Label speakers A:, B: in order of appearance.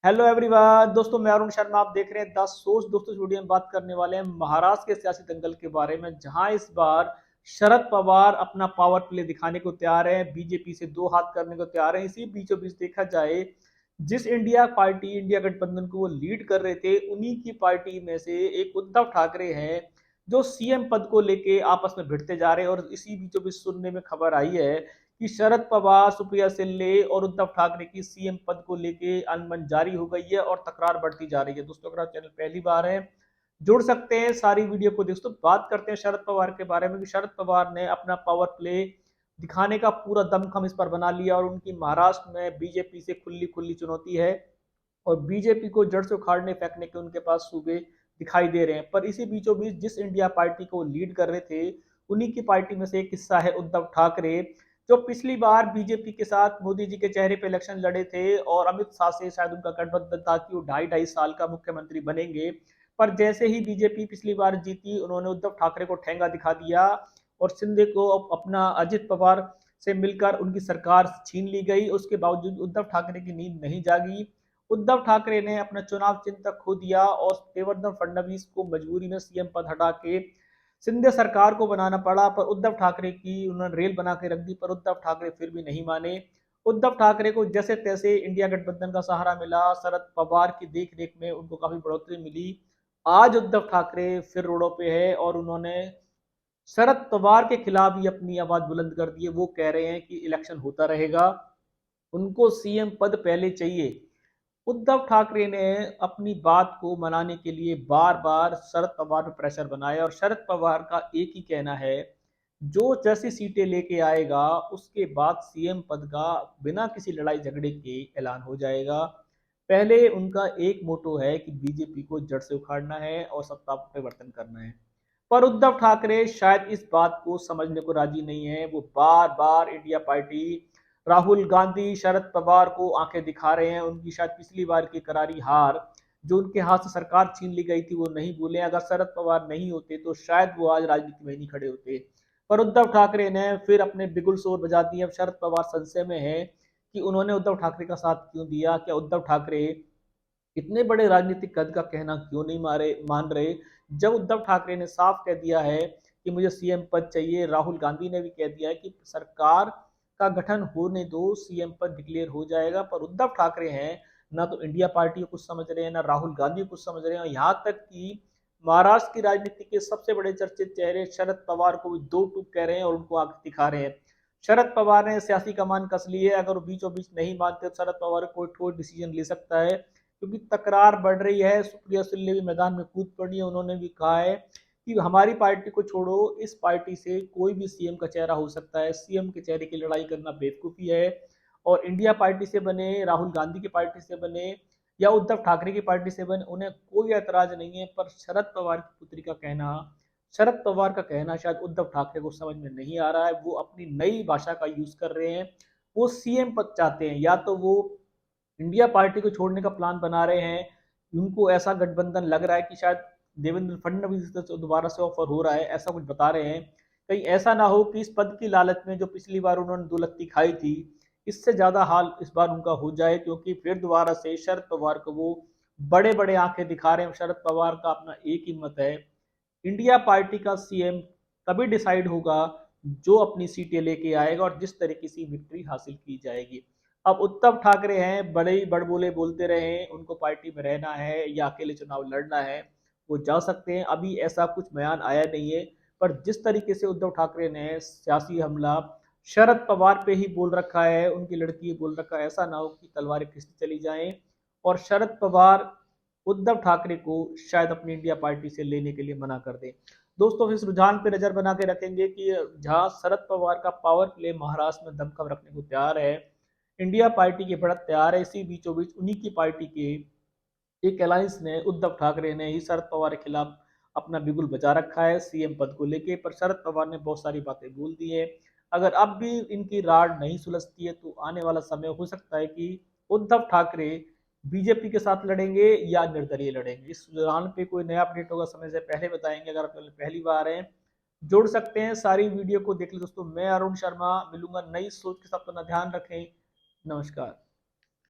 A: Hello everyone दोस्तों, मैं अरुण शर्मा। आप देख रहे हैं द सोच। दोस्तों, इस वीडियो में बात करने वाले हैं महाराष्ट्र के सियासी दंगल के बारे में, जहां इस बार शरद पवार अपना पावर प्ले दिखाने को तैयार है, बीजेपी से दो हाथ करने को तैयार है। इसी बीचों बीच देखा जाए, जिस इंडिया पार्टी, इंडिया गठबंधन को वो लीड कर रहे थे, उन्हीं की पार्टी में से एक उद्धव ठाकरे हैं जो सीएम पद को लेके आपस में भिड़ते जा रहे हैं। और इसी बीचों बीच सुनने में खबर आई है कि शरद पवार, सुप्रिया सुले और उद्धव ठाकरे की सीएम पद को लेके अनबन जारी हो गई है और तकरार बढ़ती जा रही है। दोस्तों, अगर आप चैनल पहली बार है, जुड़ सकते हैं सारी वीडियो को। दोस्तों, बात करते हैं शरद पवार के बारे में कि शरद पवार ने अपना पावर प्ले दिखाने का पूरा दमखम इस पर बना लिया और उनकी महाराष्ट्र में बीजेपी से खुली खुली चुनौती है और बीजेपी को जड़ से उखाड़ने फेंकने के उनके पास सूबे दिखाई दे रहे हैं। पर इसी बीचों बीच जिस इंडिया पार्टी को लीड कर रहे थे, उन्हीं की पार्टी में से एक हिस्सा है उद्धव ठाकरे, जो पिछली बार बीजेपी के साथ मोदी जी के चेहरे पे इलेक्शन लड़े थे और अमित शाह से शायद उनका गठबंधन था कि वो 2.5 साल का मुख्यमंत्री बनेंगे। पर जैसे ही बीजेपी पिछली बार जीती, उन्होंने उद्धव ठाकरे को ठेंगा दिखा दिया और शिंदे को अपना अजित पवार से मिलकर उनकी सरकार छीन ली गई। उसके बावजूद उद्धव ठाकरे की नींद नहीं जागी। उद्धव ठाकरे ने अपना चुनाव चिन्ह तक खो दिया और देवेंद्र फडणवीस को मजबूरी में सीएम पद हटा के सिंधे सरकार को बनाना पड़ा। पर उद्धव ठाकरे की उन्होंने रेल बना के रख दी, पर उद्धव ठाकरे फिर भी नहीं माने। उद्धव ठाकरे को जैसे तैसे इंडिया गठबंधन का सहारा मिला, शरद पवार की देख रेख में उनको काफी बढ़ोतरी मिली। आज उद्धव ठाकरे फिर रोडों पे है और उन्होंने शरद पवार के खिलाफ ही अपनी आवाज बुलंद कर दी है। वो कह रहे हैं कि इलेक्शन होता रहेगा, उनको सीएम पद पहले चाहिए। उद्धव ठाकरे ने अपनी बात को मनाने के लिए बार बार शरद पवार पर प्रेशर बनाया और शरद पवार का एक ही कहना है, जो जैसी सीटें लेके आएगा उसके बाद सीएम पद का बिना किसी लड़ाई झगड़े के ऐलान हो जाएगा। पहले उनका एक मोटो है कि बीजेपी को जड़ से उखाड़ना है और सत्ता परिवर्तन करना है। पर उद्धव ठाकरे शायद इस बात को समझने को राजी नहीं है। वो बार बार इंडिया पार्टी, राहुल गांधी, शरद पवार को आंखें दिखा रहे हैं। उनकी शायद पिछली बार की करारी हार, जो उनके हाथ से सरकार छीन ली गई थी, वो नहीं भूले। अगर शरद पवार नहीं होते तो शायद वो आज राजनीति में नहीं खड़े होते। पर उद्धव ठाकरे ने फिर अपने बिगुल शोर बजा दिए। अब शरद पवार संशय में है कि उन्होंने उद्धव ठाकरे का साथ क्यों दिया। क्या उद्धव ठाकरे इतने बड़े राजनीतिक कद का कहना क्यों नहीं मान रहे, जब उद्धव ठाकरे ने साफ कह दिया है कि मुझे सीएम पद चाहिए। राहुल गांधी ने भी कह दिया है कि सरकार का गठन होने दो, सीएम पद डिक्लेयर हो जाएगा। पर उद्धव ठाकरे हैं, ना तो इंडिया पार्टी को कुछ समझ रहे हैं, ना राहुल गांधी को कुछ समझ रहे हैं। और यहाँ तक कि महाराष्ट्र की राजनीति के सबसे बड़े चर्चित चेहरे शरद पवार को भी दो टूक कह रहे हैं और उनको आगे दिखा रहे हैं। शरद पवार ने सियासी कमान कस ली है। अगर वो बीचों बीच नहीं मानते तो शरद पवार कोई ठोस डिसीजन ले सकता है, क्योंकि तकरार बढ़ रही है। सुप्रिया सुले भी मैदान में कूद पड़ी है। उन्होंने भी कहा है कि हमारी पार्टी को छोड़ो, इस पार्टी से कोई भी सीएम का चेहरा हो सकता है, सीएम के चेहरे की लड़ाई करना बेवकूफ़ी है। और इंडिया पार्टी से बने, राहुल गांधी की पार्टी से बने या उद्धव ठाकरे की पार्टी से बने, उन्हें कोई ऐतराज नहीं है। पर शरद पवार का कहना शायद उद्धव ठाकरे को समझ में नहीं आ रहा है। वो अपनी नई भाषा का यूज कर रहे हैं। वो सीएम पद चाहते हैं, या तो वो इंडिया पार्टी को छोड़ने का प्लान बना रहे हैं। उनको ऐसा गठबंधन लग रहा है कि शायद देवेंद्र फडणवीस से दोबारा से ऑफर हो रहा है, ऐसा कुछ बता रहे हैं। कहीं ऐसा ना हो कि इस पद की लालच में जो पिछली बार उन्होंने दुलत्ती खाई थी, इससे ज्यादा हाल इस बार उनका हो जाए, क्योंकि फिर दोबारा से शरद पवार को वो बड़े बड़े आंखें दिखा रहे हैं। शरद पवार का अपना एक ही मत है, इंडिया पार्टी का सीएम तभी डिसाइड होगा जो अपनी सीटें लेके आएगा और जिस तरीके से विक्ट्री हासिल की जाएगी। अब उद्धव ठाकरे हैं, बड़े ही बड़बोले बोलते रहे, उनको पार्टी में रहना है या अकेले चुनाव लड़ना है, वो जा सकते हैं। अभी ऐसा कुछ बयान आया नहीं है। पर जिस तरीके से उद्धव ठाकरे ने सियासी हमला शरद पवार पे ही बोल रखा है, उनकी लड़की बोल रखा है, ऐसा ना हो कि तलवारें खिंचती चली जाएं और शरद पवार उद्धव ठाकरे को शायद अपनी इंडिया पार्टी से लेने के लिए मना कर दें। दोस्तों, इस रुझान पे नजर बना के रखेंगे कि जहां शरद पवार का पावर प्ले महाराष्ट्र में दमखम रखने को तैयार है, इंडिया पार्टी की बढ़त तैयार है, इसी बीचों बीच उन्हीं की पार्टी के एक अलायंस ने, उद्धव ठाकरे ने ही शरद पवार के खिलाफ अपना बिगुल बजा रखा है सीएम पद को लेके। पर शरद पवार ने बहुत सारी बातें बोल दी है। अगर अब भी इनकी राड नहीं सुलझती है तो आने वाला समय हो सकता है कि उद्धव ठाकरे बीजेपी के साथ लड़ेंगे या निर्दलीय लड़ेंगे। इस दौरान पे कोई नया अपडेट होगा समय से पहले बताएंगे। अगर आप पहली बार हैं, जुड़ सकते हैं, सारी वीडियो को देख ले। दोस्तों, मैं अरुण शर्मा मिलूंगा नई सोच के साथ। अपना ध्यान रखें। नमस्कार।